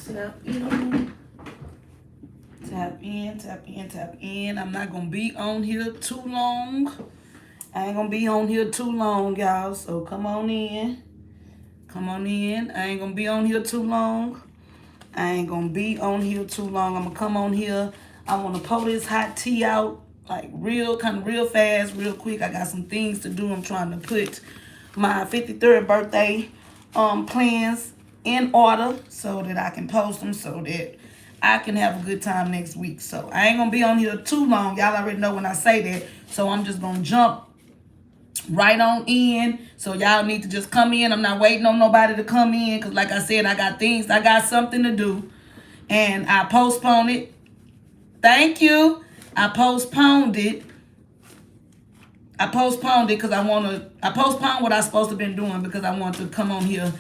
Tap in. Tap in, tap in, tap in. I'm not gonna be on here too long. I ain't gonna be on here too long, y'all. So come on in. Come on in. I ain't gonna be on here too long. I ain't gonna be on here too long. I'm gonna come on here. I wanna pour this hot tea out like real fast, real quick. I got some things to do. I'm trying to put my 53rd birthday plans in order so that I can post them so that I can have a good time next week. So I ain't gonna be on here too long. Y'all already know when I say that. So I'm just gonna jump right on in. So y'all need to just come in. I'm not waiting on nobody to come in because like I said, I got something to do. And I postponed it. Thank you. I postponed it because I postponed what I was supposed to been doing because I want to come on here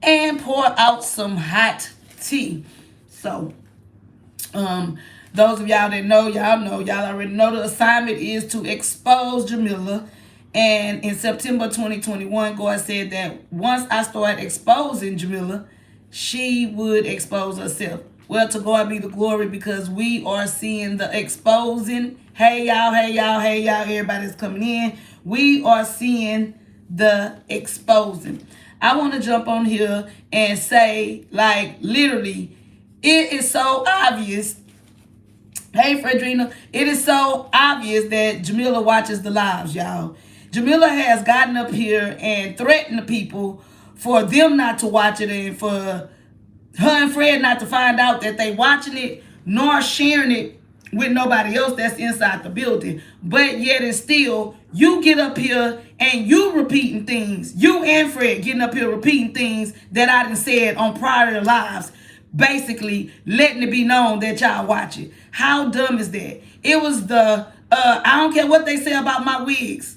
and pour out some hot tea. So, those of y'all that know, y'all already know the assignment is to expose Jamila. And in September 2021, God said that once I start exposing Jamila, she would expose herself. Well, to God be the glory because we are seeing the exposing. Hey, y'all, everybody's coming in. We are seeing the exposing. I want to jump on here and say, like, literally, it is so obvious. Hey, Fredrina, it is so obvious that Jamila watches the lives, y'all. Jamila has gotten up here and threatened the people for them not to watch it and for her and Fred not to find out that they watching it nor sharing it with nobody else that's inside the building. But yet and still, you get up here and you repeating things. You and Fred getting up here repeating things that I done said on prior lives. Basically, letting it be known that y'all watch it. How dumb is that? It was I don't care what they say about my wigs.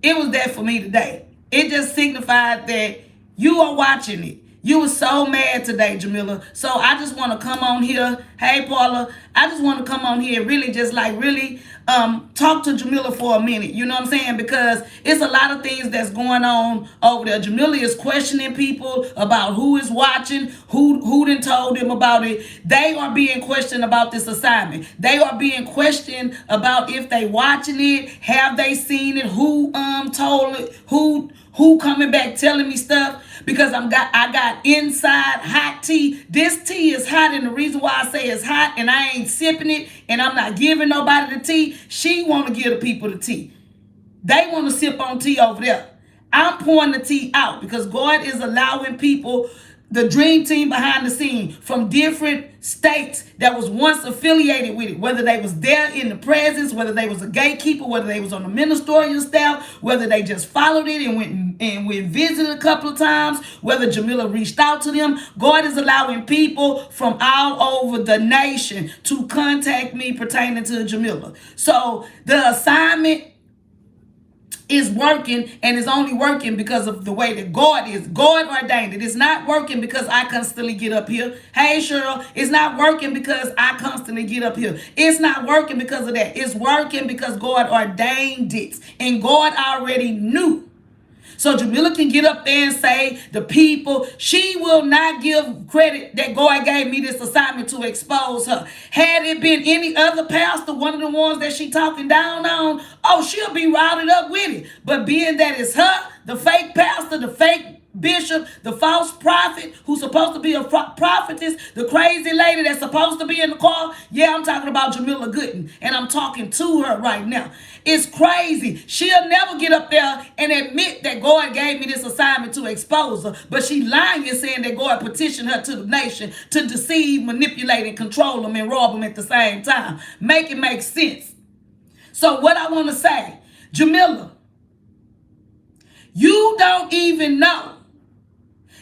It was that for me today. It just signified that you are watching it. You were so mad today, Jamila. So I just want to come on here. Hey, Paula. I just want to come on here and really just talk to Jamila for a minute. You know what I'm saying? Because it's a lot of things that's going on over there. Jamila is questioning people about who is watching, who done told them about it. They are being questioned about this assignment. They are being questioned about if they watching it, have they seen it, who told it, who coming back telling me stuff, because I got inside hot tea. This tea is hot, and the reason why I say it's hot and I ain't sipping it and I'm not giving nobody the tea, she want to give the people the tea. They want to sip on tea over there. I'm pouring the tea out because God is allowing people, the dream team behind the scene from different states that was once affiliated with it, whether they was there in the presence, whether they was a gatekeeper, whether they was on the ministerial staff, whether they just followed it and went visited a couple of times, whether Jamila reached out to them. God is allowing people from all over the nation to contact me pertaining to Jamila. So the assignment is working, and it's only working because of the way that God is. God ordained it. It's not working because I constantly get up here. Hey, Cheryl, it's not working because I constantly get up here. It's not working because of that. It's working because God ordained it, and God already knew. So Jamila can get up there and say, the people, she will not give credit that God gave me this assignment to expose her. Had it been any other pastor, one of the ones that she talking down on, oh, she'll be routed up with it. But being that it's her, the fake pastor, the fake bishop, the false prophet who's supposed to be a prophetess, the crazy lady that's supposed to be in the car. Yeah, I'm talking about Jamila Gooden, and I'm talking to her right now. It's crazy. She'll never get up there and admit that God gave me this assignment to expose her, but she lying and saying that God petitioned her to the nation to deceive, manipulate, and control them and rob them at the same time. Make it make sense. So what I want to say, Jamila, you don't even know.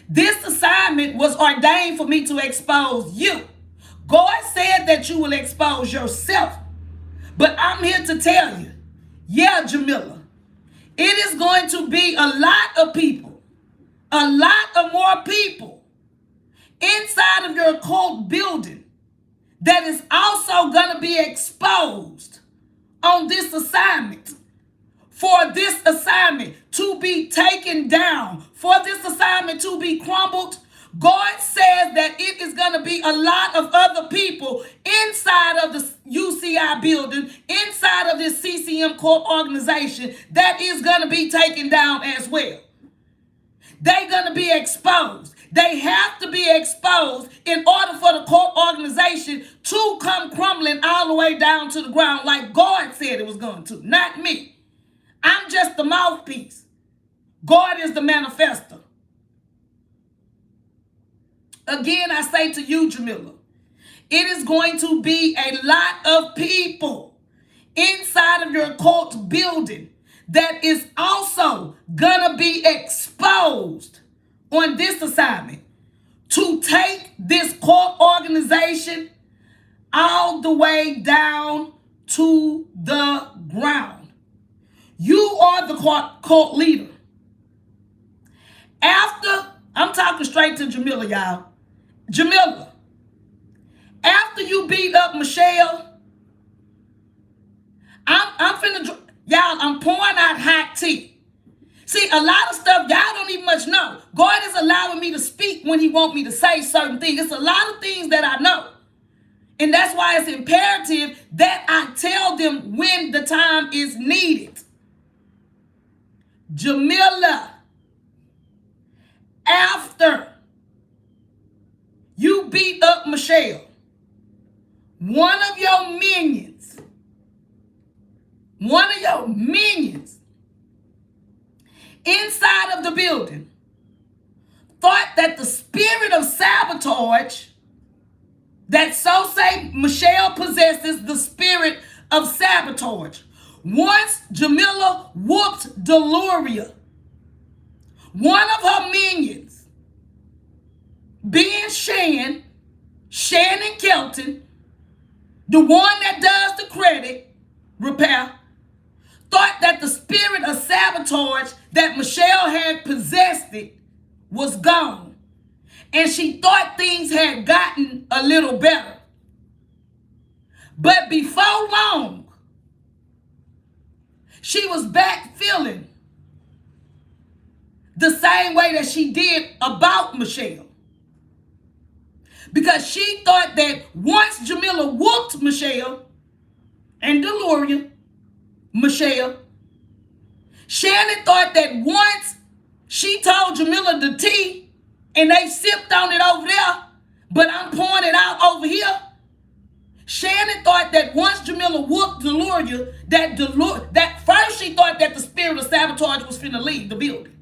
This assignment was ordained for me to expose you. God said that you will expose yourself. But I'm here to tell you, yeah, Jamila, it is going to be a lot of people, a lot of more people inside of your cult building that is also going to be exposed on this assignment. For this assignment to be taken down, for this assignment to be crumbled, God says that it is going to be a lot of other people inside of the UCI building, inside of this CCM court organization that is going to be taken down as well. They're going to be exposed. They have to be exposed in order for the court organization to come crumbling all the way down to the ground like God said it was going to, not me. I'm just the mouthpiece. God is the manifester. Again, I say to you, Jamila, it is going to be a lot of people inside of your court building that is also gonna be exposed on this assignment to take this court organization all the way down to the ground. You are the court leader. I'm talking straight to Jamila, y'all. Jamila, after you beat up Michelle, I'm pouring out hot tea. See, a lot of stuff y'all don't even much know. God is allowing me to speak when he wants me to say certain things. It's a lot of things that I know. And that's why it's imperative that I tell them when the time is needed. Jamila, after you beat up Michelle, one of your minions inside of the building thought that the spirit of sabotage, that so say Michelle possesses the spirit of sabotage. Once Jamila whooped Deloria, one of her minions, being Shannon Kelton, the one that does the credit repair, thought that the spirit of sabotage that Michelle had possessed it was gone. And she thought things had gotten a little better. But before long, she was back feeling the same way that she did about Michelle. Because she thought that once Jamila whooped Michelle and Deloria, Michelle, Shannon thought that once she told Jamila the tea and they sipped on it over there, but I'm pouring it out over here. Shannon thought that once Jamila whooped Deloria, that first she thought that the spirit of sabotage was finna leave the building.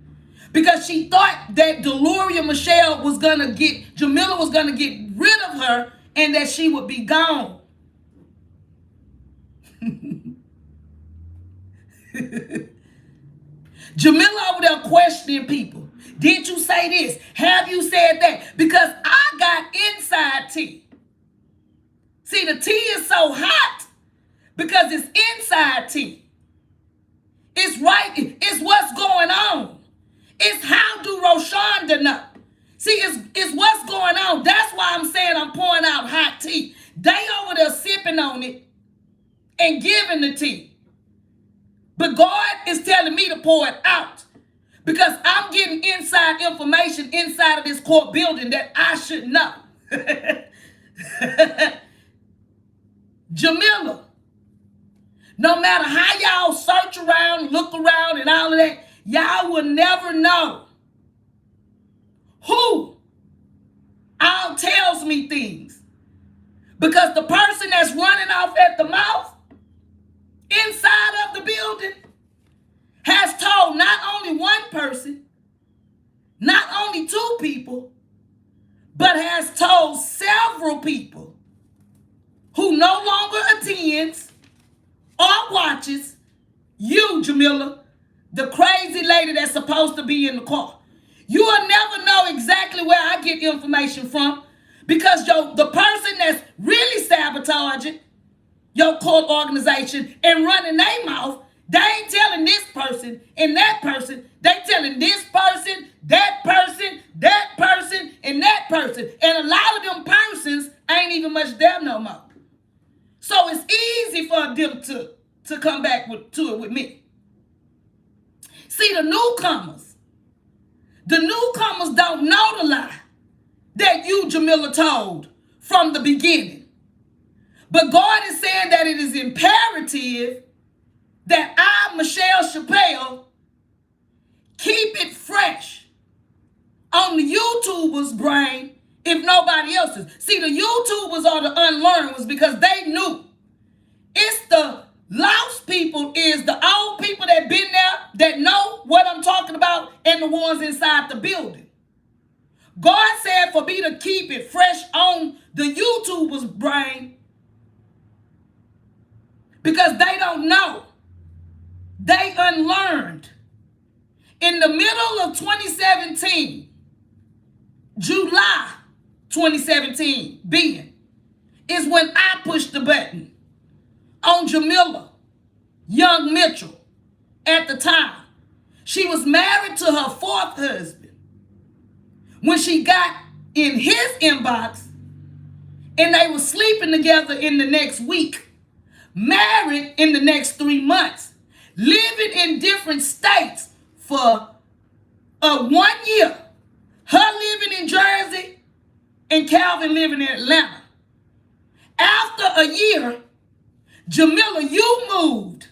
Because she thought that Jamila was gonna get rid of her and that she would be gone. Jamila over there questioning people. Did you say this? Have you said that? Because I got inside tea. See, the tea is so hot because it's inside tea. It's what's going on. It's how do Roshonda know? See, it's what's going on. That's why I'm saying I'm pouring out hot tea. They over there sipping on it and giving the tea. But God is telling me to pour it out because I'm getting inside information inside of this court building that I should know. Jamila, no matter how y'all search around, look around and all of that, y'all will never know who all tells me things. Because the person that's running off at the mouth inside of the building has told not only one person, not only two people, but has told several people who no longer attends or watches you, Jamila, the crazy lady that's supposed to be in the car. You will never know exactly where I get information from because the person that's really sabotaging your court organization and running their mouth, they ain't telling this person and that person. They telling this person, that person, that person, and that person. And a lot of them persons ain't even much there no more. So it's easy for them to come back to it with me. See, the newcomers don't know the lie. Jamila told from the beginning. But God is saying that it is imperative that I, Michelle Chappelle, keep it fresh on the YouTubers' brain if nobody else's. See, the YouTubers are the unlearned ones because they knew. It's the lost people, is the old people that been there, that know what I'm talking about, and the ones inside the building. God said for me to keep it fresh on the YouTubers' brain because they don't know. They unlearned. In the middle of 2017, July 2017, is when I pushed the button on Jamila Young Mitchell at the time. She was married to her fourth husband. When she got in his inbox and they were sleeping together in the next week, married in the next 3 months, living in different states for 1 year. Her living in Jersey and Calvin living in Atlanta. After a year, Jamila, you moved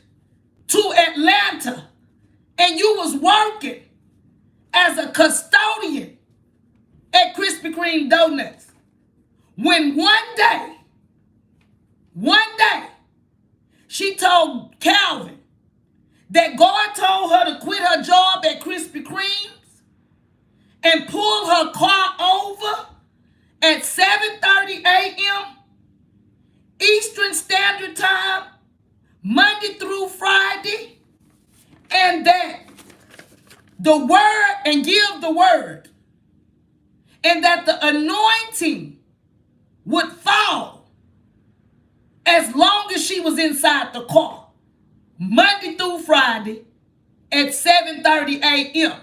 to Atlanta and you was working as a custodian at Krispy Kreme Donuts. When one day, she told Calvin that God told her to quit her job at Krispy Kreme's and pull her car over at 7:30 a.m. Eastern Standard Time, Monday through Friday, and that the word, and give the word, and that the anointing would fall as long as she was inside the car, Monday through Friday at 7:30 a.m.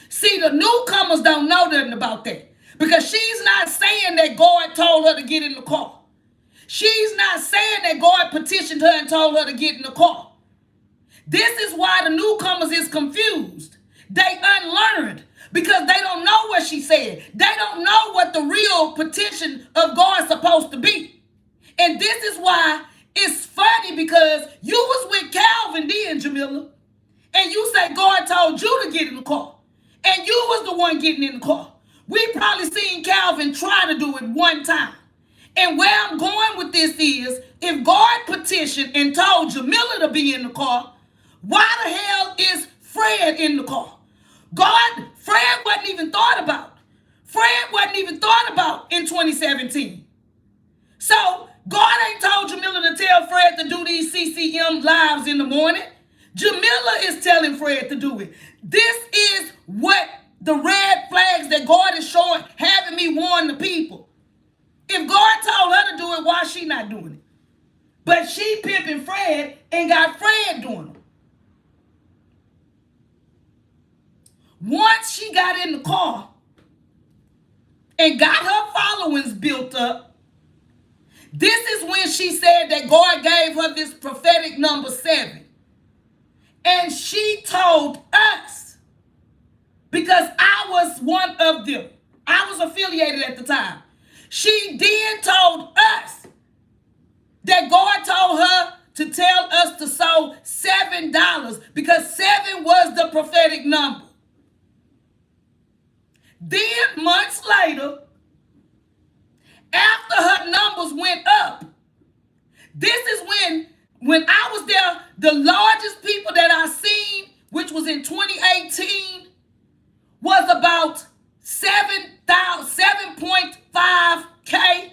See, the newcomers don't know nothing about that because she's not saying that God told her to get in the car. She's not saying that God petitioned her and told her to get in the car. This is why the newcomers is confused. They unlearned because they don't know what she said. They don't know what the real petition of God is supposed to be. And this is why it's funny because you was with Calvin then, Jamila, and you say God told you to get in the car. And you was the one getting in the car. We probably seen Calvin try to do it one time. And where I'm going with this is, if God petitioned and told Jamila to be in the car, why the hell is Fred in the car? Fred wasn't even thought about. Fred wasn't even thought about in 2017. So God ain't told Jamila to tell Fred to do these CCM lives in the morning. Jamila is telling Fred to do it. This is what the red flags that God is showing, having me warn the people. If God told her to do it, why is she not doing it? But she pimping Fred and got Fred doing it. Once she got in the car and got her followings built up, this is when she said that God gave her this prophetic number 7. And she told us, because I was one of them, I was affiliated at the time. She then told us that God told her to tell us to sow $7 because 7 was the prophetic number. Then months later, after her numbers went up, this is when I was there, the largest people that I seen, which was in 2018, was about 7.5K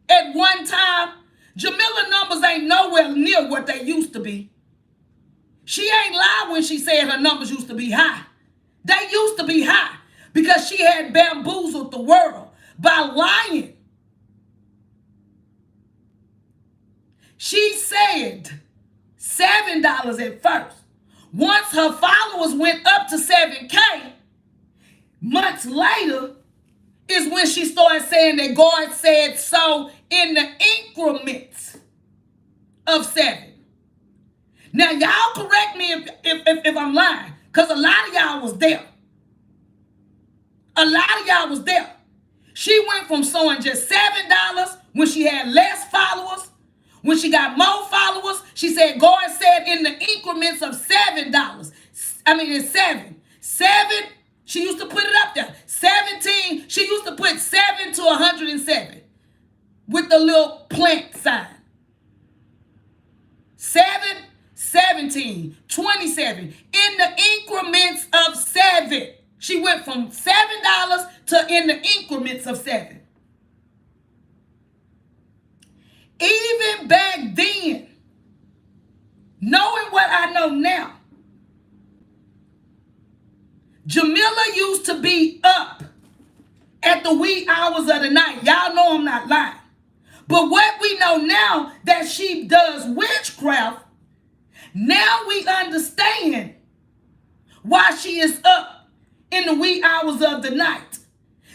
at one time. Jamila numbers ain't nowhere near what they used to be. She ain't lied when she said her numbers used to be high. They used to be high because she had bamboozled the world by lying. She said $7 at first. Once her followers went up to 7K, months later is when she started saying that God said so in the increments of 7. Now, y'all correct me if I'm lying, because a lot of y'all was there. A lot of y'all was there. She went from sewing just $7 when she had less followers. When she got more followers, she said God said in the increments of $7. It's seven. Seven, she used to put it up there. 17, she used to put 7 to 107 with the little plant sign. 7, 17, 27. In the increments of 7. She went from $7 to in the increments of 7. Even back then, knowing what I know now, Jamila used to be up at the wee hours of the night. Y'all know I'm not lying. But what we know now that she does witchcraft, now we understand why she is up in the wee hours of the night.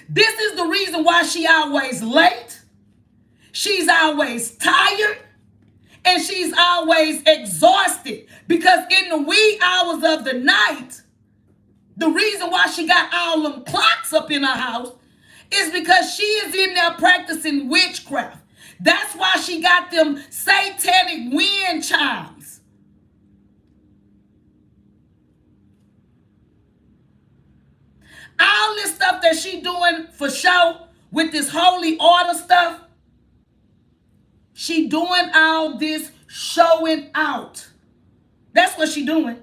This is the reason why she always late. She's always tired. And she's always exhausted. Because in the wee hours of the night, the reason why she got all them clocks up in her house is because she is in there practicing witchcraft. That's why she got them satanic wind chimes. All this stuff that she doing for show with this holy order stuff, she doing all this showing out. That's what she doing.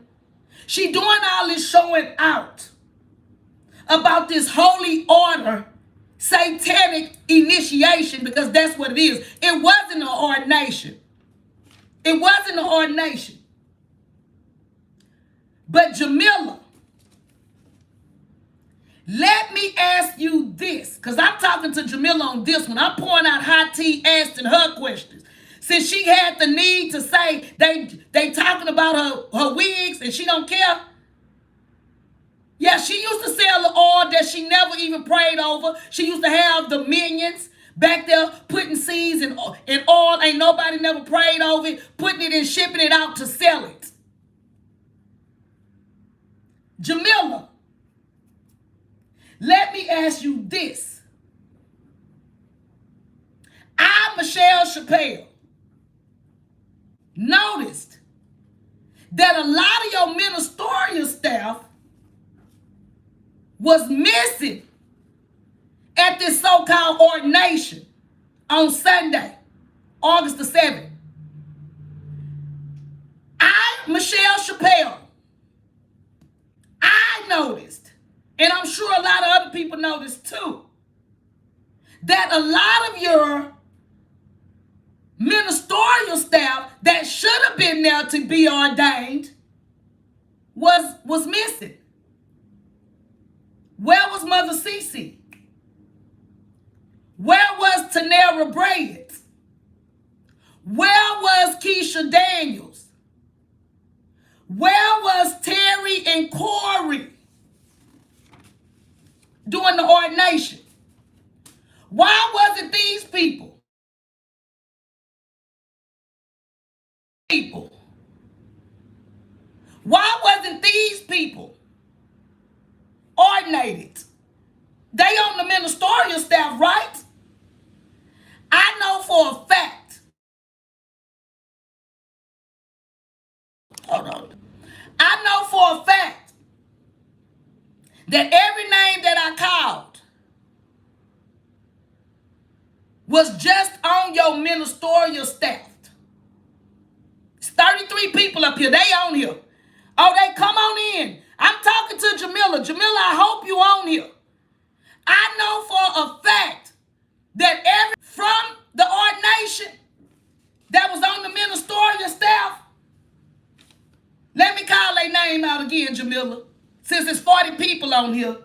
She doing all this showing out about this holy order, satanic initiation, because that's what it is. It wasn't an ordination. It wasn't an ordination. But Jamila, let me ask you this, because I'm talking to Jamila on this one. I'm pouring out hot tea, asking her questions. Since she had the need to say they talking about her wigs and she don't care. Yeah, she used to sell the oil that she never even prayed over. She used to have the minions back there putting seeds in oil. Ain't nobody never prayed over it, putting it and shipping it out to sell it. Jamila, let me ask you this. Michelle Chappelle, noticed that a lot of your ministerial staff was missing at this so-called ordination on Sunday, August the 7th. Michelle Chappelle, I noticed, and I'm sure a lot of other people noticed too, that a lot of your ministerial staff that should have been there to be ordained was missing. Where was Mother Cece? Where was Tanera Bryant? Where was Keisha Daniels? Where was Terry and Corey during the ordination? Why wasn't these people? Why wasn't these people ordinated? They on the ministerial staff, right? I know for a fact. Hold on. I know for a fact that every name that I called was just on your ministerial staff. It's 33 people up here. They on here. Oh, they come on in. I'm talking to Jamila. Jamila, I hope you on here. I know for a fact that from the ordination that was on the ministerial staff, let me call their name out again, Jamila, since it's 40 people on here.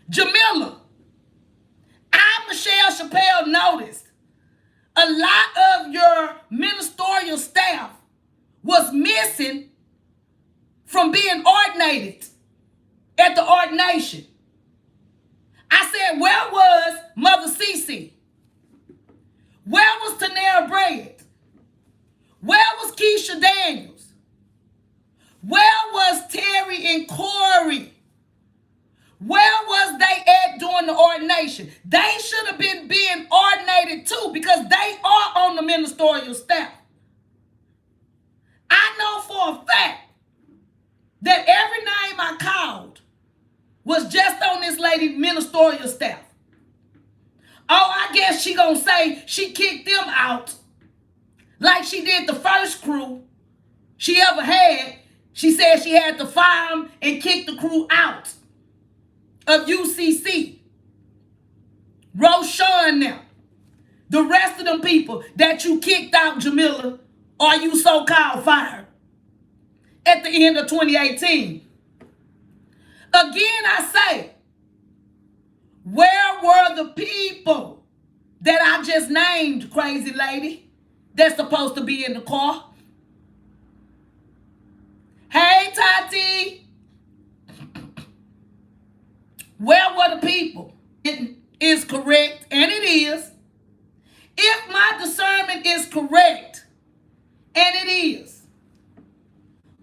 Jamila, Michelle Chappelle noticed a lot of your ministerial staff was missing from being ordinated at the ordination. I said, where was Mother Cece? Where was Tanera Bryant? Where was Keisha Daniels? Where was Terry and Corey? Where was they at doing the ordination. They should have been being ordinated too, because they are on the ministerial staff. I know for a fact that every name I called was just on this lady ministerial staff. Oh, I guess she gonna say she kicked them out like she did the first crew she ever had. She said she had to fire them and kick the crew out of UCC. Roshan now. The rest of them people that you kicked out, Jamila, or you so-called fired at the end of 2018. Again, I say, where were the people that I just named, crazy lady, that's supposed to be in the car? Hey, Tati. Where were the people? It is correct, and it is. If my discernment is correct, and it is,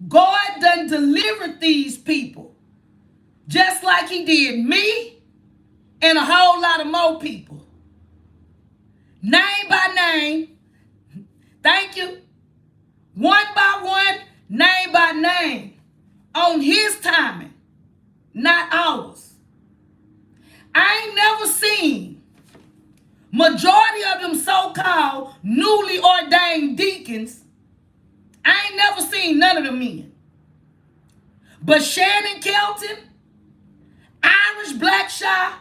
God done delivered these people just like he did me and a whole lot of more people. Name by name. Thank you. One by one, name by name. On his timing, not ours. I ain't never seen majority of them so-called newly ordained deacons. I ain't never seen none of them men. But Shannon Kelton, Irish Blackshaw,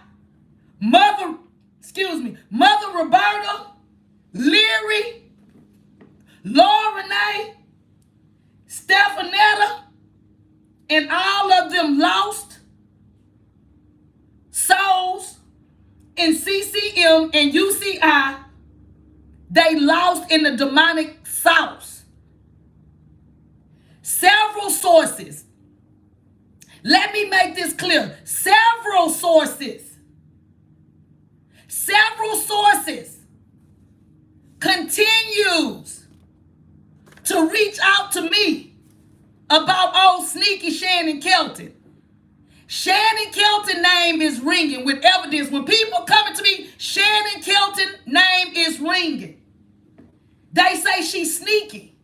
Mother Roberta, Leary, Laura Renee, Stephanetta, and all of them lost souls in CCM and UCI. They lost in the demonic sauce. Several sources. Let me make this clear. Several sources continues to reach out to me about old sneaky Shannon Kelton. Shannon Kelton name is ringing with evidence. When people coming to me, Shannon Kelton name is ringing. They say she's sneaky.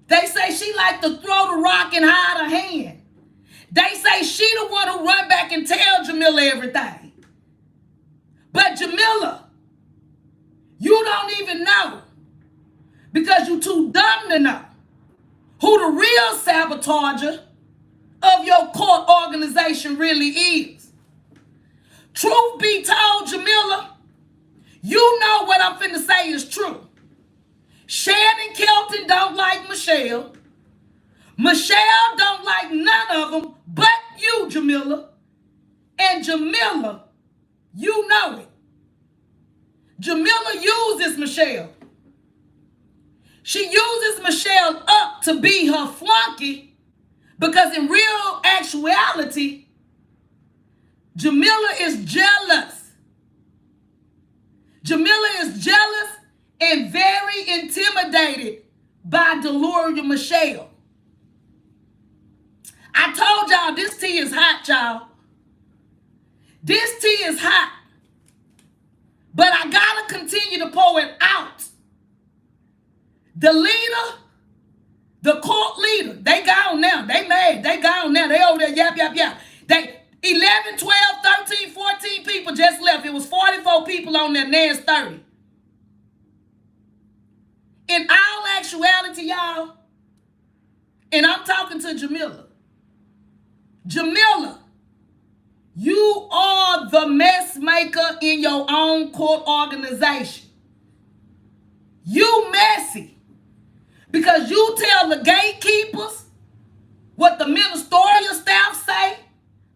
They say she like to throw the rock and hide her hand. They say she the one who run back and tell Jamila everything. But Jamila, you don't even know, because you too dumb to know who the real sabotager of your court organization really is. Truth be told, Jamila, you know what I'm finna say is true. Shannon Kelton don't like Michelle. Michelle don't like none of them but you, Jamila. And Jamila, you know it. Jamila uses Michelle. She uses Michelle up to be her flunky, because in real actuality, Jamila is jealous. Jamila is jealous and very intimidated by Deloria Michelle. I told y'all this tea is hot, y'all. This tea is hot. But I gotta continue to pour it out. The leader, the court leader, they gone now. They mad. They gone now. They over there, yap. They 11, 12, 13, 14 people just left. It was 44 people on there, now it's 30. In all actuality, y'all, and I'm talking to Jamila. Jamila, you are the mess maker in your own court organization. You messy. Because you tell the gatekeepers what the ministerial staff say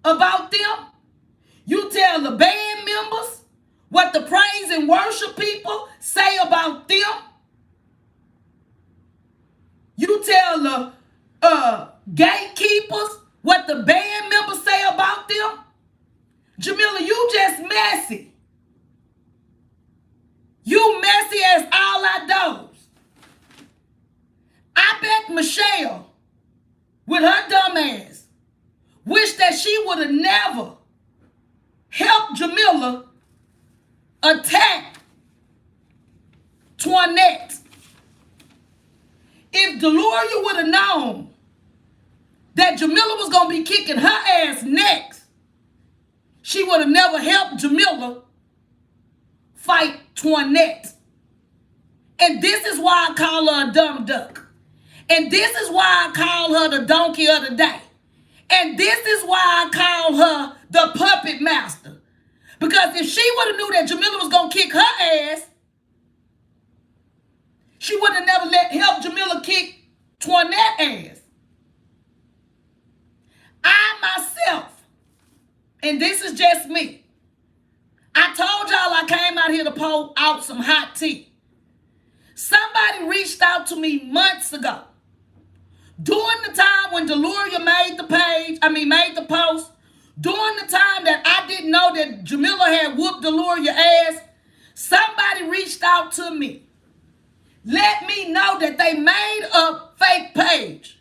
about them. You tell the band members what the praise and worship people say about them. You tell the gatekeepers what the band members say about them. Jamila, you just messy. You messy as all outdoors. I bet Michelle, with her dumb ass, wish that she would have never helped Jamila attack Toinette. If Deloria would have known that Jamila was going to be kicking her ass next, she would have never helped Jamila fight Toinette. And this is why I call her a dumb duck. And this is why I call her the donkey of the day. And this is why I call her the puppet master. Because if she would have knew that Jamila was going to kick her ass, she would have never helped Jamila kick Toinette ass. I myself, and this is just me, I told y'all I came out here to pour out some hot tea. Somebody reached out to me months ago. During the time when Deloria made the post, during the time that I didn't know that Jamila had whooped Deloria ass, somebody reached out to me. Let me know that they made a fake page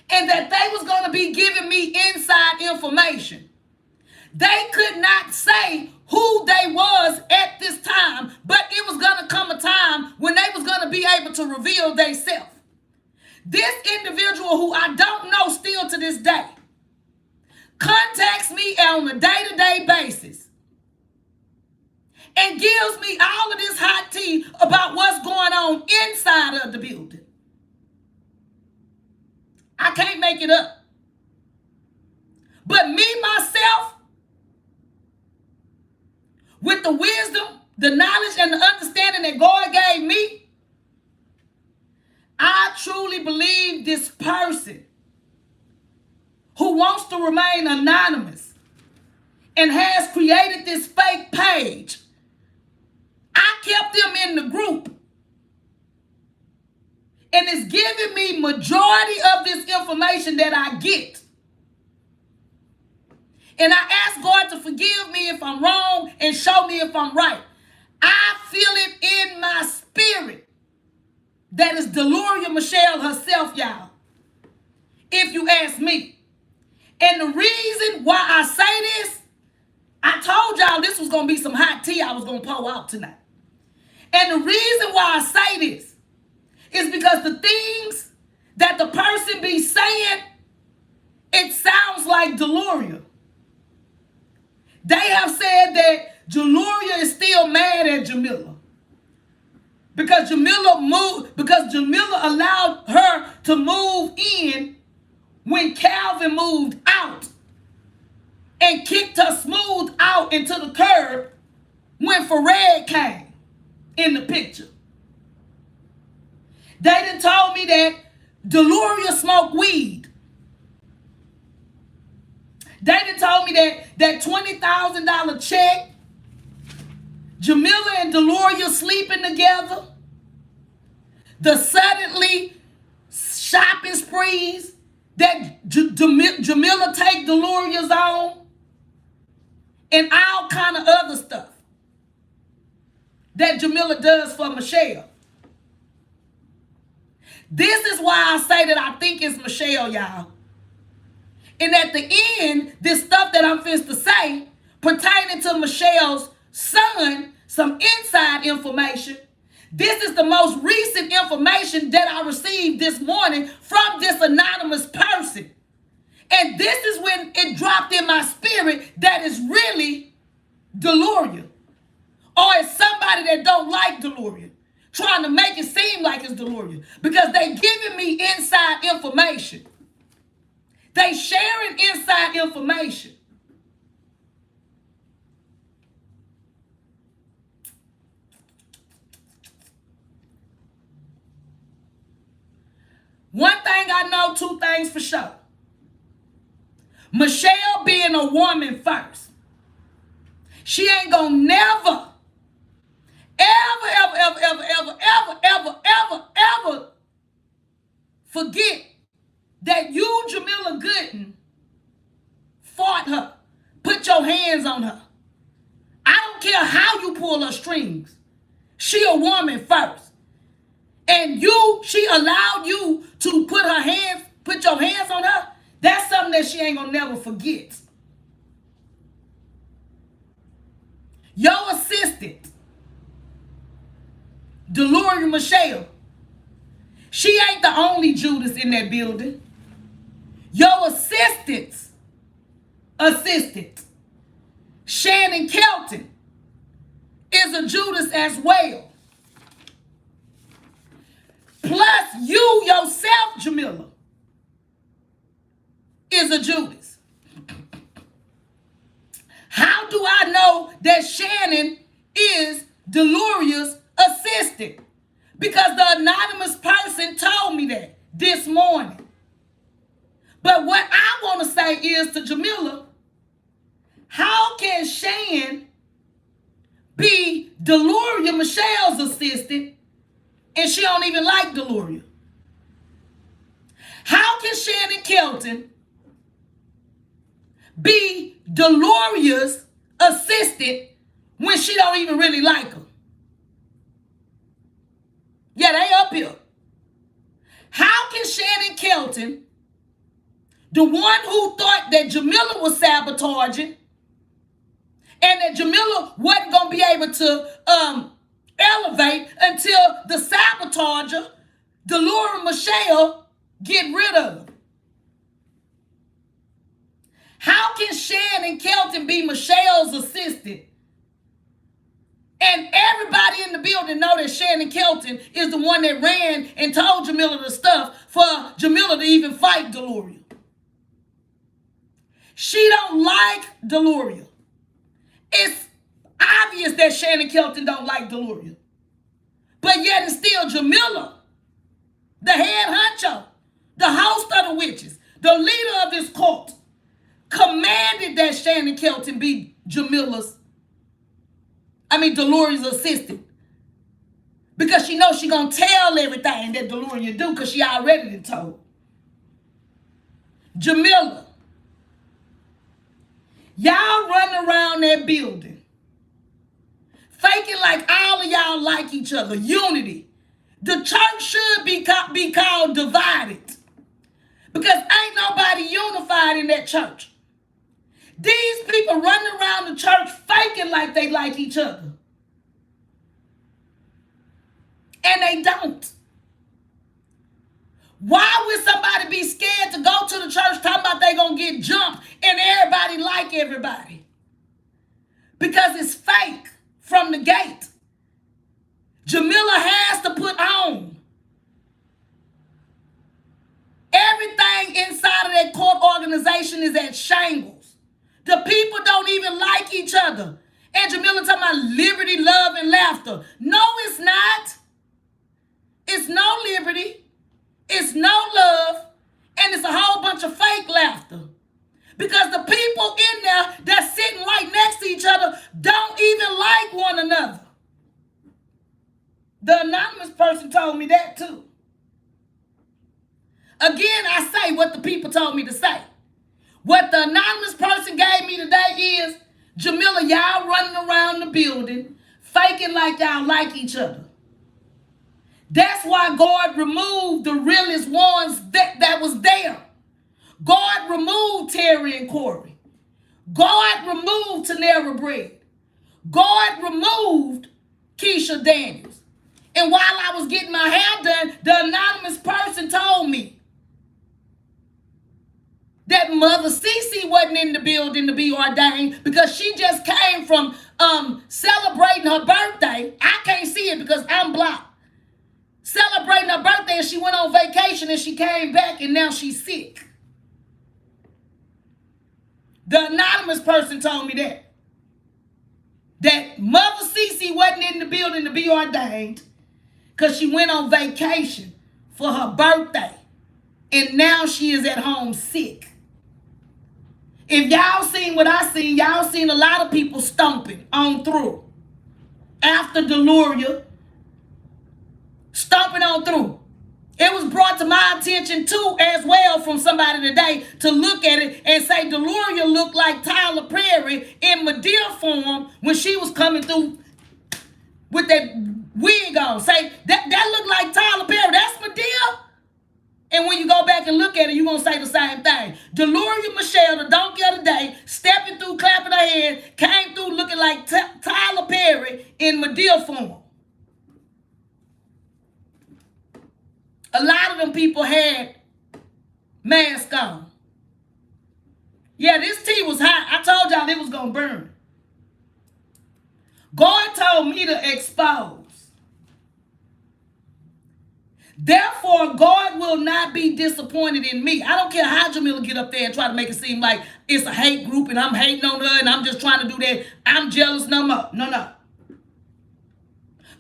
and that they was going to be giving me inside information. They could not say who they was at this time, but it was going to come a time when they was going to be able to reveal themselves. This individual, who I don't know still to this day, contacts me on a day-to-day basis and gives me all of this hot tea about what's going on inside of the building. I can't make it up. But me, myself, with the wisdom, the knowledge, and the understanding that God gave me, I truly believe this person who wants to remain anonymous and has created this fake page, I kept them in the group. And it's giving me majority of this information that I get. And I ask God to forgive me if I'm wrong and show me if I'm right. I feel it in my spirit that is Deloria Michelle herself, y'all, if you ask me. And the reason why I say this, I told y'all this was going to be some hot tea I was going to pour out tonight. And the reason why I say this is because the things that the person be saying, it sounds like Deloria. They have said that Deloria is still mad at Jamila because Jamila allowed her to move in when Calvin moved out and kicked her smooth out into the curb when Fared came in the picture. They done told me that Deloria smoked weed. They done told me that $20,000 check, Jamila and Deloria sleeping together, the suddenly shopping sprees that Jamila take Deloria's on, and all kind of other stuff that Jamila does for Michelle. This is why I say that I think it's Michelle, y'all. And at the end, this stuff that I'm finna to say pertaining to Michelle's son, some inside information. This is the most recent information that I received this morning from this anonymous person. And this is when it dropped in my spirit that it's really Deloria. Or it's somebody that don't like Deloria, trying to make it seem like it's Deloria. Because they giving me inside information. They sharing inside information. One thing I know, two things for sure. Michelle being a woman first, she ain't gonna never, ever forget that you, Jamila Gooden, fought her, put your hands on her. I don't care how you pull her strings. She a woman first. And she allowed you to put your hands on her. That's something that she ain't gonna never forget. Your assistant, Deloria Michelle, she ain't the only Judas in that building. Your assistant, Shannon Kelton, is a Judas as well. Plus you yourself, Jamila, is a Judas. How do I know that Shannon is Deloria's assistant? Because the anonymous person told me that this morning. But what I want to say is to Jamila, how can Shan be Deloria Michelle's assistant and she don't even like Deloria? How can Shannon Kelton be Deloria's assistant when she don't even really like her? Yeah, they up here. How can Shannon Kelton, the one who thought that Jamila was sabotaging and that Jamila wasn't going to be able to elevate until the sabotager, Deloria Michelle, get rid of her? How can Shannon Kelton be Michelle's assistant and everybody in the building know that Shannon Kelton is the one that ran and told Jamila the stuff for Jamila to even fight Deloria? She don't like Deloria. It's obvious that Shannon Kelton don't like Deloria. But yet it's still Jamila, the head honcho, the host of the witches, the leader of this cult, commanded that Shannon Kelton be Deloria's assistant. Because she knows she gonna tell everything that Deloria do because she already done told. Jamila, y'all running around that building faking like all of y'all like each other. Unity. The church should be called divided because ain't nobody unified in that church. These people running around the church faking like they like each other. And they don't. Why would somebody be scared to go to the church talking about they gonna get jumped and everybody like everybody? Because it's fake from the gate. Jamila has to put on. Everything inside of that court organization is at shambles. The people don't even like each other. And Jamila talking about liberty, love, and laughter. No, it's not. It's no liberty. It's no love. And it's a whole bunch of fake laughter. Because the people in there that's sitting right next to each other don't even like one another. The anonymous person told me that too. Again, I say what the people told me to say. What the anonymous person gave me today is, Jamila, y'all running around the building, faking like y'all like each other. That's why God removed the realest ones that was there. God removed Terry and Corey. God removed Tanera Bread. God removed Keisha Daniels. And while I was getting my hair done, the anonymous person told me that Mother Cece wasn't in the building to be ordained because she just came from celebrating her birthday. I can't see it because I'm blocked. Celebrating her birthday, and she went on vacation and she came back and now she's sick. The anonymous person told me that Mother Cece wasn't in the building to be ordained because she went on vacation for her birthday and now she is at home sick. If y'all seen what I seen, y'all seen a lot of people stomping on through after Deloria, stomping on through. It was brought to my attention too as well from somebody today to look at it and say Deloria looked like Tyler Perry in Madea form when she was coming through with that wig on. Say, that looked like Tyler Perry. That's Madea. And when you go back and look at it, you're going to say the same thing. Deloria Michelle, the donkey of the day, stepping through, clapping her hand, came through looking like Tyler in Medea form. A lot of them people had masks on. Yeah, this tea was hot. I told y'all it was going to burn. God told me to expose. Therefore, God will not be disappointed in me. I don't care how Jamila get up there and try to make it seem like it's a hate group and I'm hating on her and I'm just trying to do that. I'm jealous no more. No.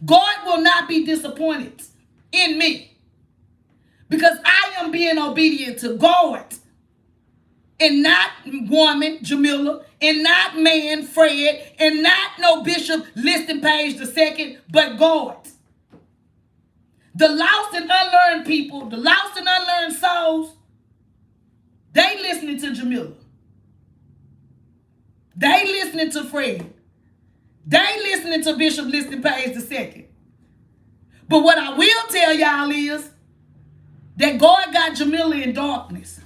God will not be disappointed in me because I am being obedient to God and not woman, Jamila, and not man, Fred, and not no Bishop listing page the second, but God. The lost and unlearned people, the lost and unlearned souls, they listening to Jamila. They listening to Fred. They listening to Bishop listing page the second. But what I will tell y'all is that God got Jamila in darkness.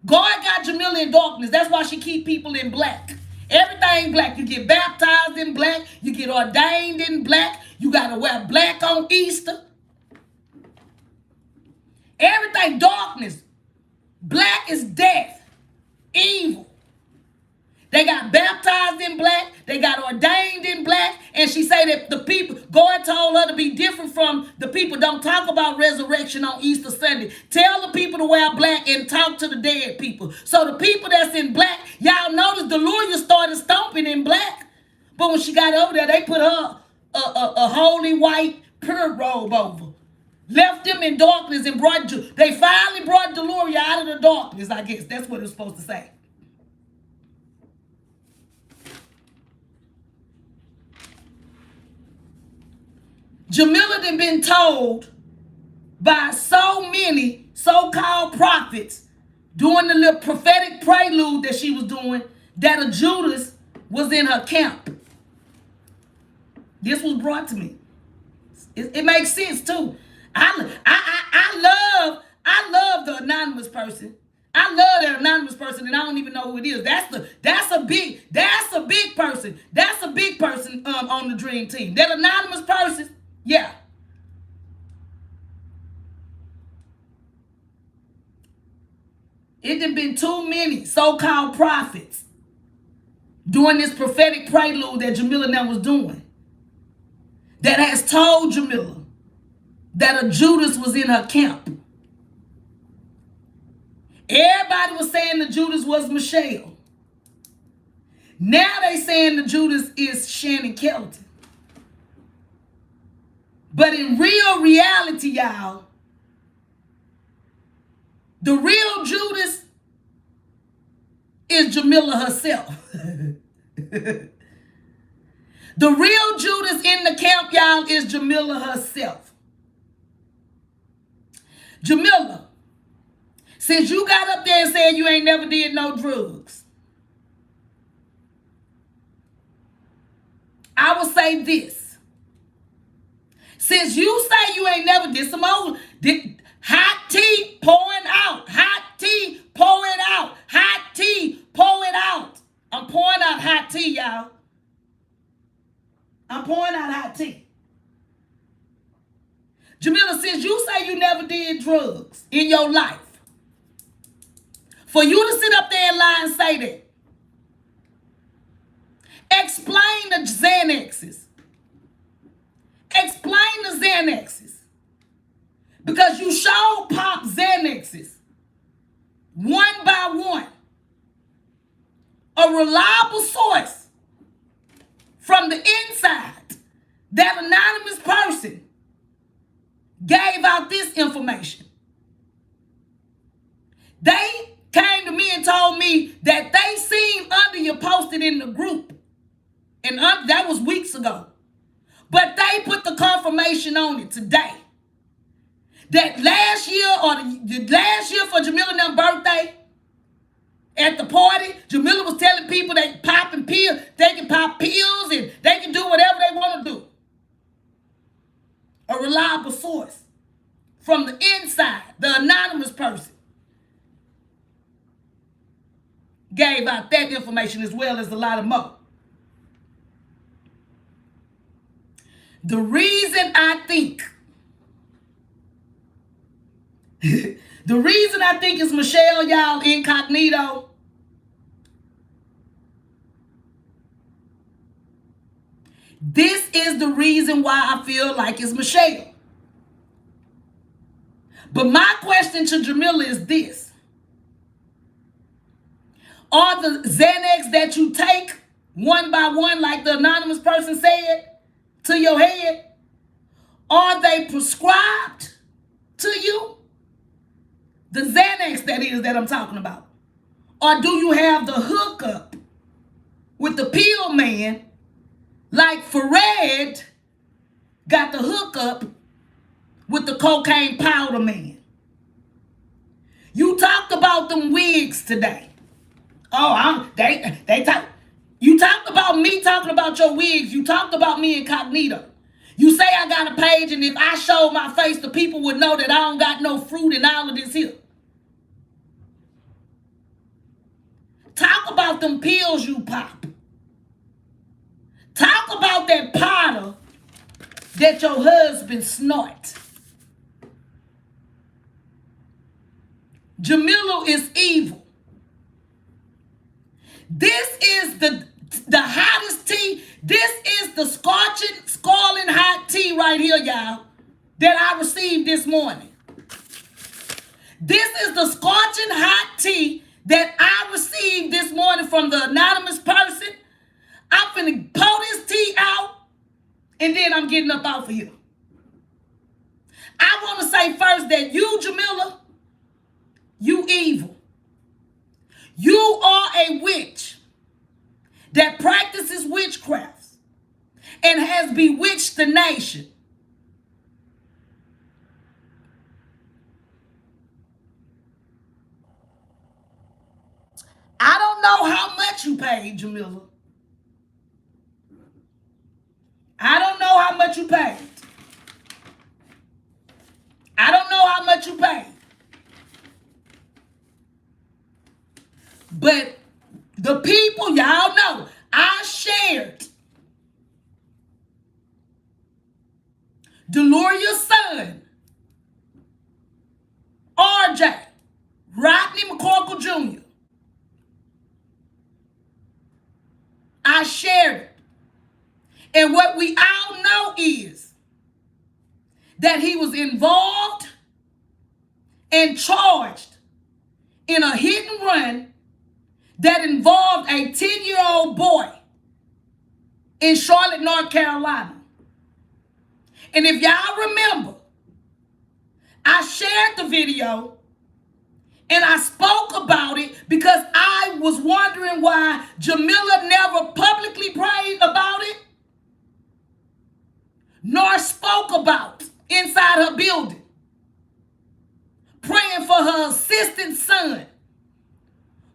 God got Jamila in darkness. That's why she keep people in black. Everything black. You get baptized in black. You get ordained in black. You got to wear black on Easter. Everything darkness. Black is death. Evil. They got baptized in black. They got ordained in black. And she said that the people, God told her to be different from the people. Don't talk about resurrection on Easter Sunday. Tell the people to wear black and talk to the dead people. So the people that's in black, y'all notice the lawyer started stomping in black. But when she got over there, they put her a holy white pure robe over. Left them in darkness and they finally brought Deloria out of the darkness, I guess. That's what it was supposed to say. Jamila had been told by so many so-called prophets during the little prophetic prelude that she was doing that a Judas was in her camp. This was brought to me. It makes sense too. I love the anonymous person. I love that anonymous person, and I don't even know who it is. That's a big person. That's a big person on the dream team. That anonymous person, yeah. It had been too many so-called prophets doing this prophetic prelude that Jamila now was doing that has told Jamila that a Judas was in her camp. Everybody was saying the Judas was Michelle. Now they saying the Judas is Shannon Kelton. But in real reality, y'all, the real Judas is Jamila herself. The real Judas in the camp, y'all, is Jamila herself. Jamila, since you got up there and said you ain't never did no drugs, I will say this. Since you say you ain't never did some old hot tea, pour it out. Hot tea, pour it out. Hot tea, pour it out. I'm pouring out hot tea, y'all. I'm pouring out hot tea. Jamila, since you say you never did drugs in your life, for you to sit up there and lie and say that, explain the Xanaxes. Explain the Xanaxes. Because you showed pop Xanaxes one by one. A reliable source from the inside, that anonymous person gave out this information. They came to me and told me that they seen under you posted in the group. And that was weeks ago. But they put the confirmation on it today. That last year or the last year for Jamila and their birthday, at the party, Jamila was telling people they popping pills, they can pop pills and they can do whatever they want to do. A reliable source from the inside, the anonymous person, gave out that information as well as a lot of more. The reason I think, the reason I think is Michelle, y'all, incognito. This is the reason why I feel like it's Michelle. But my question to Jamila is this. Are the Xanax that you take one by one, like the anonymous person said, to your head, are they prescribed to you? The Xanax, that is, that I'm talking about. Or do you have the hookup with the pill man, like Fred got the hookup with the cocaine powder man? You talked about them wigs today. Oh, they talk. You talked about me talking about your wigs. You talked about me incognito. You say I got a page, and if I showed my face, the people would know that I don't got no fruit in all of this here. Talk about them pills you pop. Talk about that powder that your husband snort. Jamila is evil. This is the hottest tea. This is the scalding hot tea right here, y'all, that I received this morning. This is the scorching hot tea that I received this morning from the anonymous person. I'm finna pour this tea out, and then I'm getting up out of here. I want to say first that you, Jamila, you evil. You are a witch that practices witchcraft and has bewitched the nation. I don't know how much you paid, Jamila. I don't know how much you paid. I don't know how much you paid. But the people, y'all know, I shared Deloria's son, RJ, Rodney McCorkle Jr. I shared it. And what we all know is that he was involved and charged in a hit and run that involved a 10-year-old boy in Charlotte, North Carolina. And if y'all remember, I shared the video and I spoke about it because I was wondering why Jamila never publicly prayed about it, nor spoke about inside her building, praying for her assistant son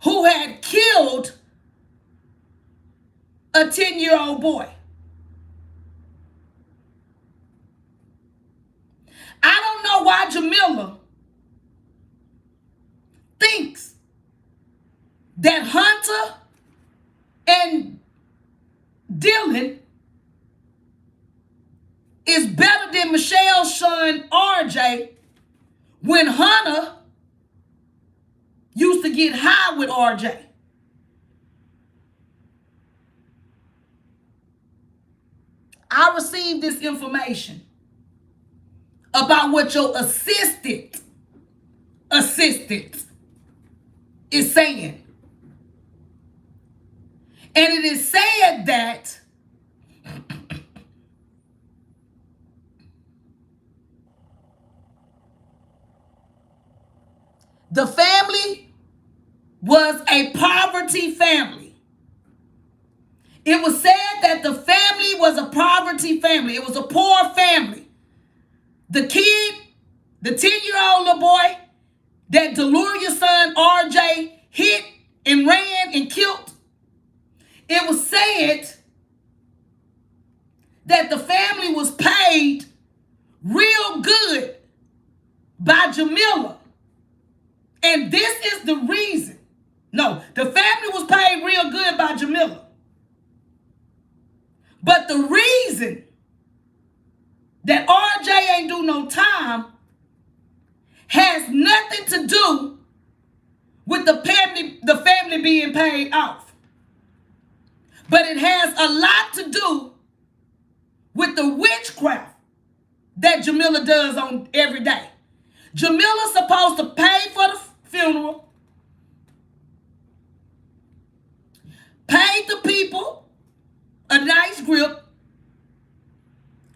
who had killed a 10-year-old boy. I don't know why Jamila thinks that Hunter and Dylan is better than Michelle's son, RJ, when Hunter used to get high with RJ. I received this information about what your assistant is saying. And it is said that the family was a poverty family. It was said that the family was a poverty family. It was a poor family. The kid, the 10-year-old little boy that Deloria's son RJ hit and ran and killed, it was said that the family was paid real good by Jamila. And this is the reason. No, the family was paid real good by Jamila. But the reason that RJ ain't do no time has nothing to do with the family being paid off. But it has a lot to do with the witchcraft that Jamila does on every day. Jamila's supposed to pay for the funeral, paid the people a nice grip,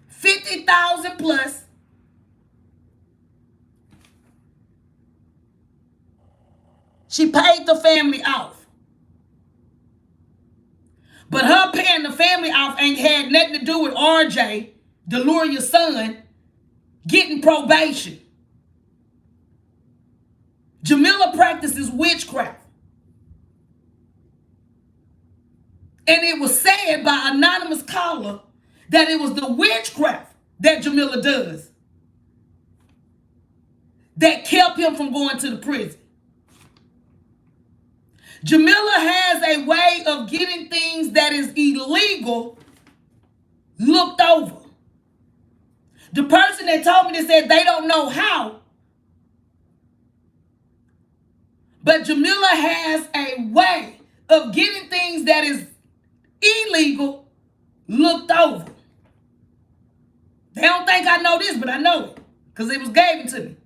50,000 plus. She paid the family off. But her paying the family off ain't had nothing to do with RJ, Deluria's son, getting probation. Jamila practices witchcraft. And it was said by an anonymous caller that it was the witchcraft that Jamila does that kept him from going to the prison. Jamila has a way of getting things that is illegal looked over. The person that told me this said they don't know how. But Jamila has a way of getting things that is illegal looked over. They don't think I know this, but I know it because it was given to me.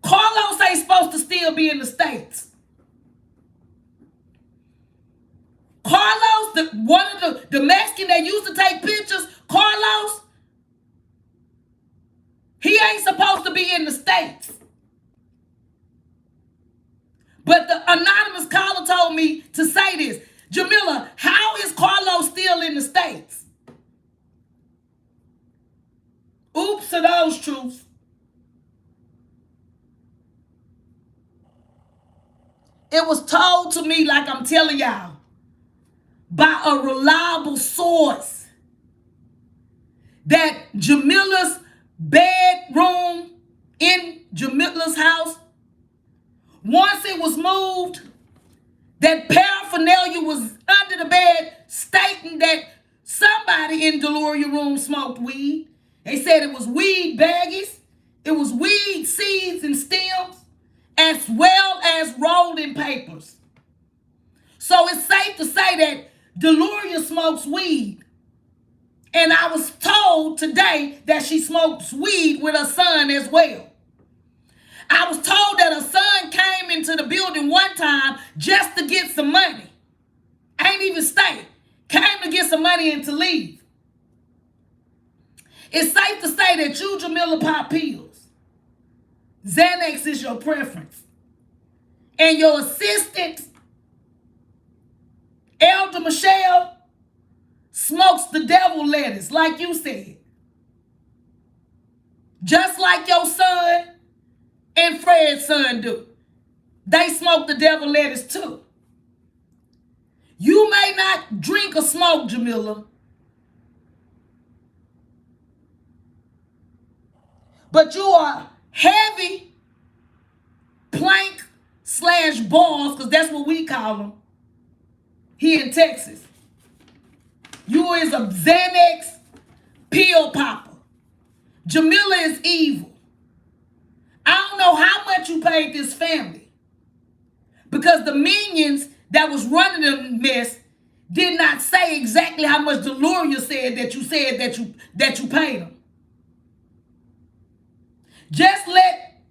Carlos ain't supposed to still be in the States. Carlos, one of the Mexican that used to take pictures, Carlos, he ain't supposed to be in the States. But the anonymous caller told me to say this. Jamila, how is Carlos still in the States? Oops to those truths. It was told to me, like I'm telling y'all, by a reliable source that Jamila's bedroom in Jamila's house, once it was moved, that paraphernalia was under the bed stating that somebody in Deluria room smoked weed. They said it was weed baggies, it was weed seeds and stems, as well as rolling papers. So it's safe to say that Deluria smokes weed. And I was told today that she smokes weed with her son as well. I was told that her son came into the building one time just to get some money. Ain't even stay. Came to get some money and to leave. It's safe to say that you, Jamila, pop pills. Xanax is your preference. And your assistant, Elder Michelle, smokes the devil lettuce, like you said. Just like your son and Fred's son do. They smoke the devil lettuce too. You may not drink or smoke, Jamila, but you are heavy plank / balls, because that's what we call them here in Texas. You is a Xanax pill popper. Jamila is evil. I don't know how much you paid this family, because the minions that was running the mess did not say exactly how much Deluria said that you paid them. Just let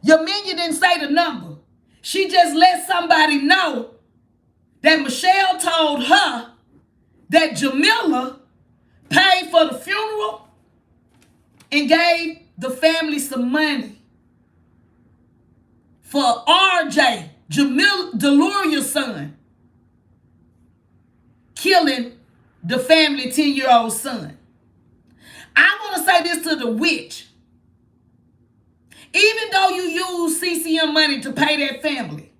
your minion didn't say the number. She just let somebody know that Michelle told her that Jamila paid for the funeral and gave the family some money for RJ, Deluria's son, killing the family 10-year-old son. I want to say this to the witch. Even though you use CCM money to pay that family,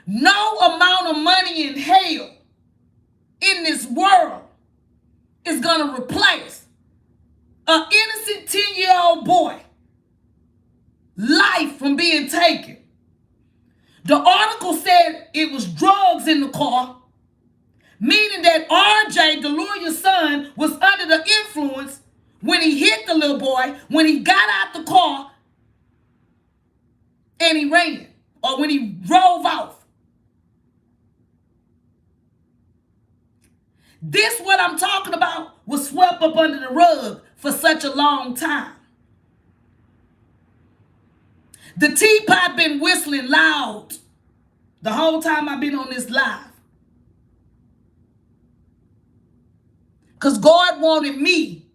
no amount of money in hell in this world is going to replace an innocent 10-year-old boy life from being taken. The article said it was drugs in the car, Meaning that RJ, Deloria's son, was under the influence when he hit the little boy, when he got out the car and he ran, or when he drove off. This, what I'm talking about, was swept up under the rug for such a long time. The teapot been whistling loud the whole time I've been on this live. Because God wanted me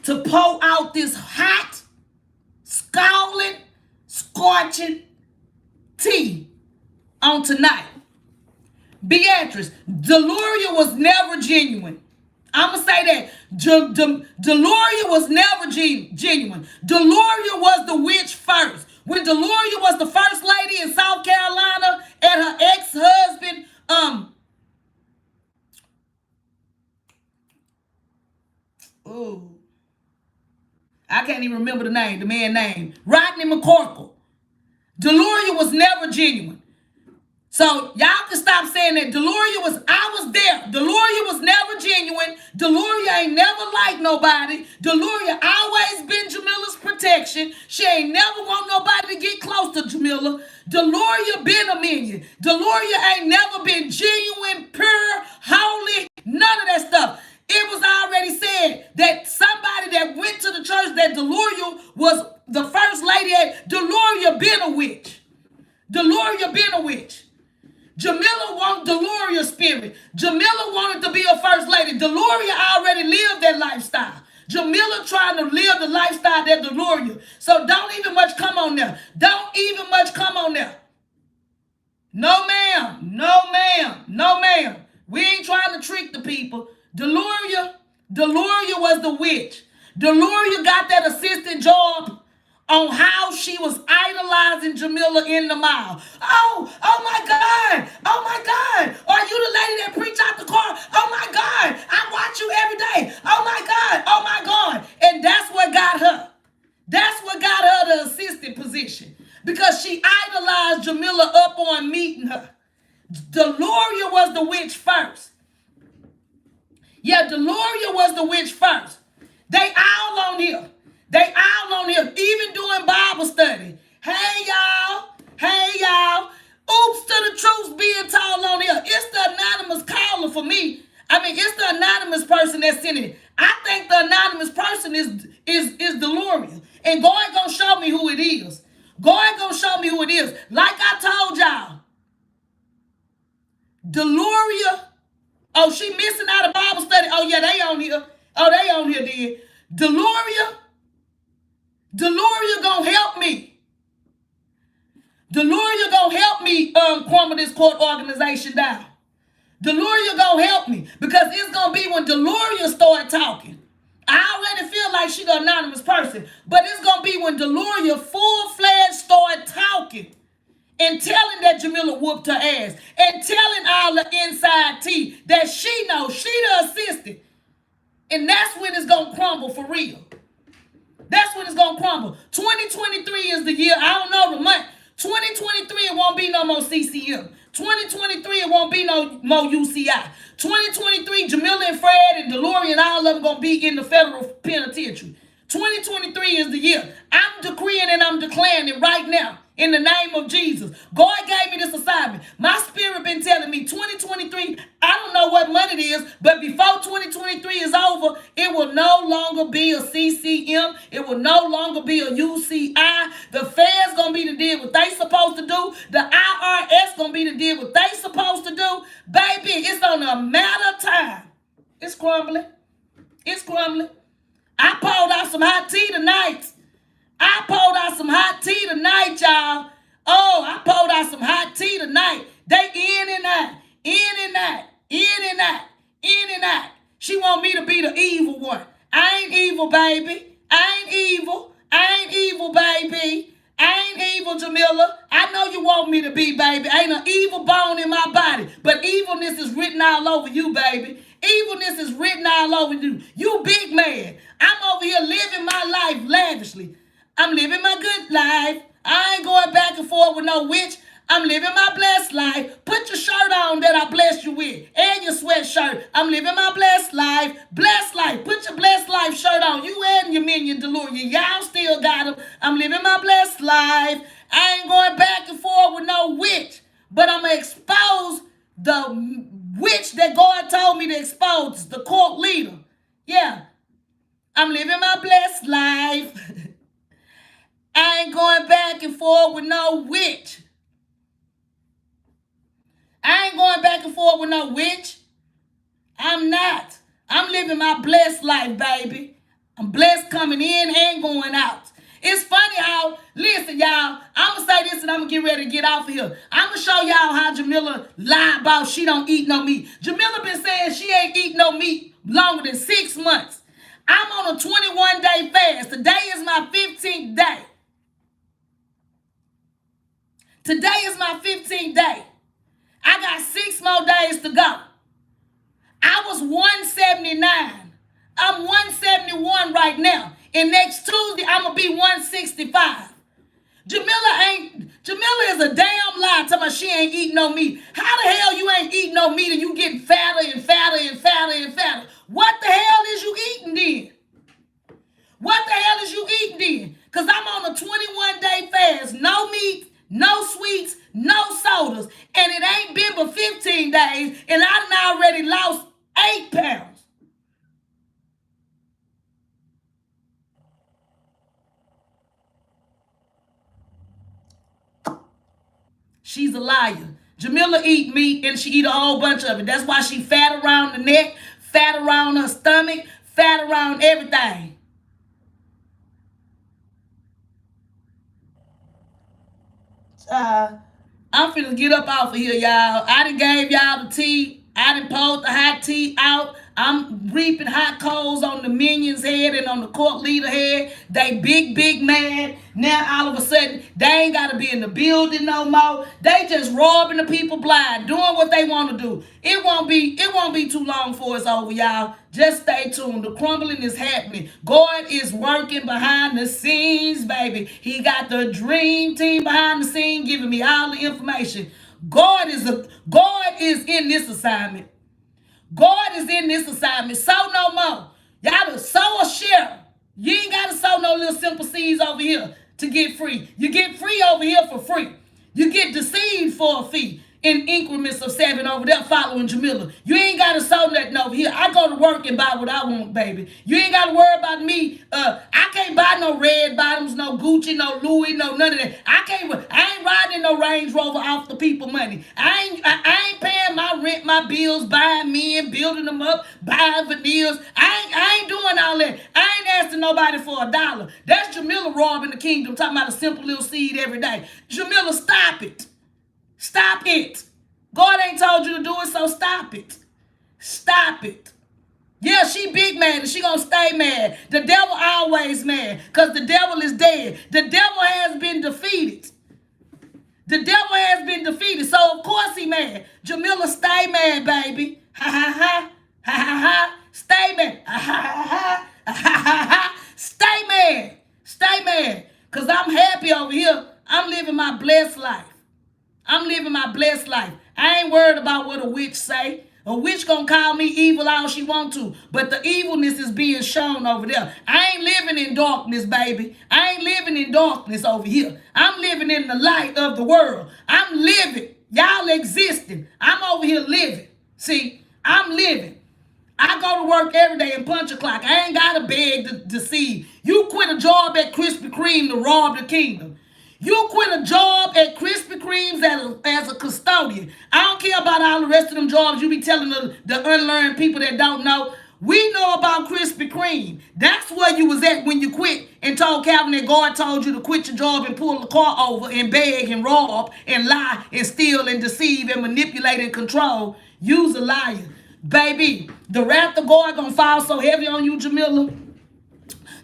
to pour out this hot, scalding, scorching tea on tonight. Beatrice, Deloria was never genuine. I'm going to say that. Deloria was never genuine. Deloria was the witch first. When Deloria was the first lady in South Carolina and her ex-husband, I can't even remember the name, the man's name. Rodney McCorkle. Deloria was never genuine. So y'all can stop saying that I was there. Deloria was never genuine. Deloria ain't never liked nobody. Deloria always been Jamila's protection. She ain't never want nobody to get close to Jamila. Deloria been a minion. Deloria ain't never been genuine, pure, holy, none of that stuff. It was already said that somebody that went to the church that Deloria was the first lady at, Deloria been a witch. Deloria been a witch. Jamila wanted Deloria's spirit. Jamila wanted to be a first lady. Deloria already lived that lifestyle. Jamila trying to live the lifestyle that Deloria. So don't even much come on there. Don't even much come on there. No ma'am. No ma'am. No ma'am. We ain't trying to trick the people. Deloria was the witch. Deloria got that assistant job on how she was idolizing Jamila in the mall. Oh my God. Oh my God. Are you the lady that preached out the car? Oh my God. I watch you every day. Oh my God. Oh my God. And that's what got her. That's what got her the assistant position. Because she idolized Jamila up on meeting her. Deloria was the witch first. Yeah, Deloria was the witch first. They all on here. They all on here, even doing Bible study. Hey, y'all. Hey, y'all. Oops to the truth being told on here. It's the anonymous caller for me. I mean, it's the anonymous person that's in it. I think the anonymous person is Deloria. And God gonna show me who it is. God gonna show me who it is. Like I told y'all, Deloria, oh, she missing out of Bible study. Oh, yeah, they on here. Oh, they on here, then. Deloria gonna help me. Deloria gonna help me crumble this court organization down. Deloria gonna help me because it's gonna be when Deloria start talking. I already feel like she's the anonymous person, but it's gonna be when Deloria full-fledged start talking and telling that Jamila whooped her ass and telling all the inside tea that she knows she the assistant. And that's when it's gonna crumble for real. That's when it's going to crumble. 2023 is the year. I don't know the month. 2023, it won't be no more CCM. 2023, it won't be no more UCI. 2023, Jamila and Fred and Deloria and all of them going to be in the federal penitentiary. 2023 is the year. I'm decreeing and I'm declaring it right now in the name of Jesus. God gave me this assignment. My spirit been telling me 2023, I don't know what month it is, but before 2023 is over, it will no longer be a CCM. It will no longer be a UCI. The feds going to be the deal what they supposed to do. The IRS going to be the deal what they supposed to do. Baby, it's on a matter of time. It's crumbling. It's crumbling. I poured out some hot tea tonight. I poured out some hot tea tonight, y'all. Oh, I poured out some hot tea tonight. They in and out, in and out, in and out, in and out. She want me to be the evil one. I ain't evil, baby. I ain't evil. I ain't evil, baby. I ain't evil, Jamila. I know you want me to be, baby. Ain't an evil bone in my body. But evilness is written all over you, baby. Evilness is written all over you. You big man. I'm over here living my life lavishly. I'm living my good life. I ain't going back and forth with no witch. I'm living my blessed life. Put your shirt on that I blessed you with. And But I'm going to expose the witch that God told me to expose, the court leader. Yeah, I'm living my blessed life. I ain't going back and forth with no witch. I ain't going back and forth with no witch. I'm not. I'm living my blessed life, baby. I'm blessed coming in and going out. It's funny how, listen, y'all, I'm going to say this and I'm going to get ready to get off of here. I'm going to show y'all how Jamila lied about she don't eat no meat. Jamila been saying she ain't eat no meat longer than 6 months. I'm on a 21-day fast. Today is my 15th day. Today is my 15th day. I got 6 more days to go. I was 179. I'm 171 right now. And next Tuesday, I'm going to be 165. Jamila is a damn lie talking about she ain't eating no meat. How the hell you ain't eating no meat and you getting fatter and fatter and fatter and fatter? What the hell is you eating then? What the hell is you eating then? Because I'm on a 21-day fast. No meat, no sweets, no sodas. And it ain't been but 15 days. And I done already lost 8 pounds. She's a liar. Jamila eat meat and she eat a whole bunch of it. That's why she fat around the neck, fat around her stomach, fat around everything. I'm finna get up off of here, y'all. I done gave y'all the tea. I done pulled the hot tea out. I'm reaping hot coals on the minion's head and on the court leader head. They big mad. Now all of a sudden, they ain't got to be in the building no more. They just robbing the people blind, doing what they want to do. It won't be too long for it's over, y'all. Just stay tuned. The crumbling is happening. God is working behind the scenes, baby. He got the dream team behind the scene giving me all the information. God is in this assignment. God is in this assignment. Sow no more. Y'all to sow or share. You ain't got to sow no little simple seeds over here to get free. You get free over here for free. You get the seed for a fee in increments of 7 over there following Jamila. You ain't got to sow nothing over here. I go to work and buy what I want, baby. You ain't got to worry about me. I can't buy no red bottoms, no Gucci, no Louis, no none of that. I ain't riding no Range Rover off the people money. I ain't paying my rent, my bills, buying men, building them up, buying veneers. I ain't doing all that. I ain't asking nobody for $1. That's Jamila robbing the kingdom, talking about a simple little seed every day. Jamila, stop it. Stop it. God ain't told you to do it, so stop it. Stop it. Yeah, she big mad and she gonna stay mad. The devil always mad because the devil is dead. The devil has been defeated. The devil has been defeated, so of course he mad. Jamila, stay mad, baby. Ha ha ha. Ha ha ha. Stay mad. Ha ha ha. Ha ha ha. Stay mad. Stay mad. Because I'm happy over here. I'm living my blessed life. I'm living my blessed life. I ain't worried about what a witch say. A witch gonna call me evil all she want to, but the evilness is being shown over there. I ain't living in darkness, baby. I ain't living in darkness over here. I'm living in the light of the world. I'm living. Y'all existing. I'm over here living. See, I'm living. I go to work every day and punch a clock. I ain't got to beg to deceive. You quit a job at Krispy Kreme to rob the kingdom. You quit a job at Krispy Kreme's as a custodian. I don't care about all the rest of them jobs you be telling the unlearned people that don't know. We know about Krispy Kreme. That's where you was at when you quit and told Calvin that God told you to quit your job and pull the car over and beg and rob and lie and steal and deceive and manipulate and control. You's a liar. Baby, the wrath of God gonna fall so heavy on you, Jamila.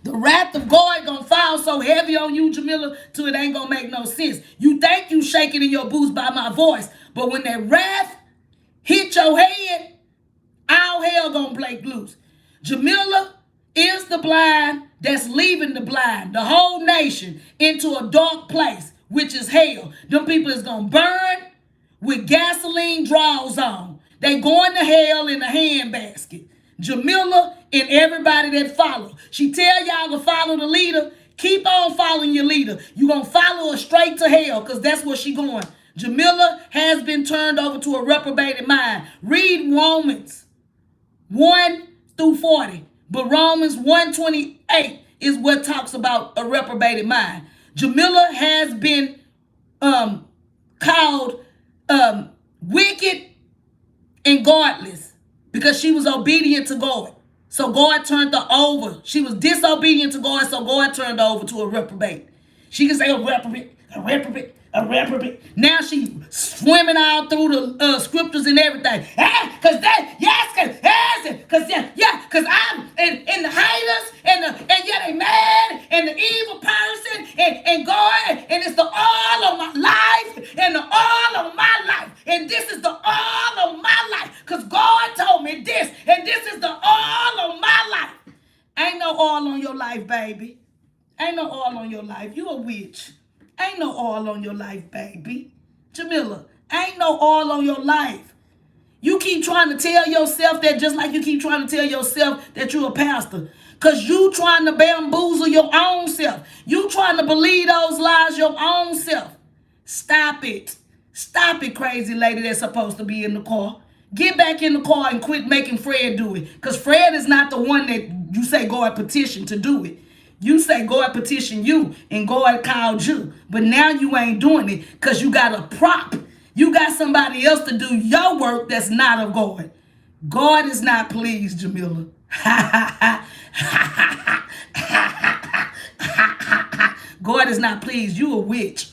The wrath of God gonna fall so heavy on you, Jamila, till it ain't gonna make no sense. You think you shaking in your boots by my voice, but when that wrath hit your head, all hell gonna break loose. Jamila is the blind that's leaving the blind, the whole nation, into a dark place, which is hell. Them people is gonna burn with gasoline draws on. They going to hell in a handbasket. Jamila and everybody that follow. She tell y'all to follow the leader. Keep on following your leader. You gonna follow her straight to hell because that's where she going. Jamila has been turned over to a reprobated mind. Read Romans 1 through 40. But Romans 1:28 is what talks about a reprobated mind. Jamila has been called wicked and godless because she was obedient to God. So God turned her over. She was disobedient to God, so God turned her over to a reprobate. She can say a reprobate, a reprobate, a reprobate. Now she swimming all through the scriptures and everything. Cause that, cause I'm and the haters and yeah, they mad and the evil person and God and it's the all of my life and the all of my life and this is the all of my life. Cause God told me this and this is the all of my life. Ain't no all on your life, baby. Ain't no all on your life. You a witch. Ain't no all on your life, baby. Jamila, ain't no all on your life. You keep trying to tell yourself that just like you keep trying to tell yourself that you're a pastor. Because you trying to bamboozle your own self. You trying to believe those lies your own self. Stop it. Stop it, crazy lady that's supposed to be in the car. Get back in the car and quit making Fred do it. Because Fred is not the one that you say God petitioned to do it. You say God petitioned you and God called you. But now you ain't doing it because you got a prop. You got somebody else to do your work that's not of God. God is not pleased, Jamila. God is not pleased. You a witch.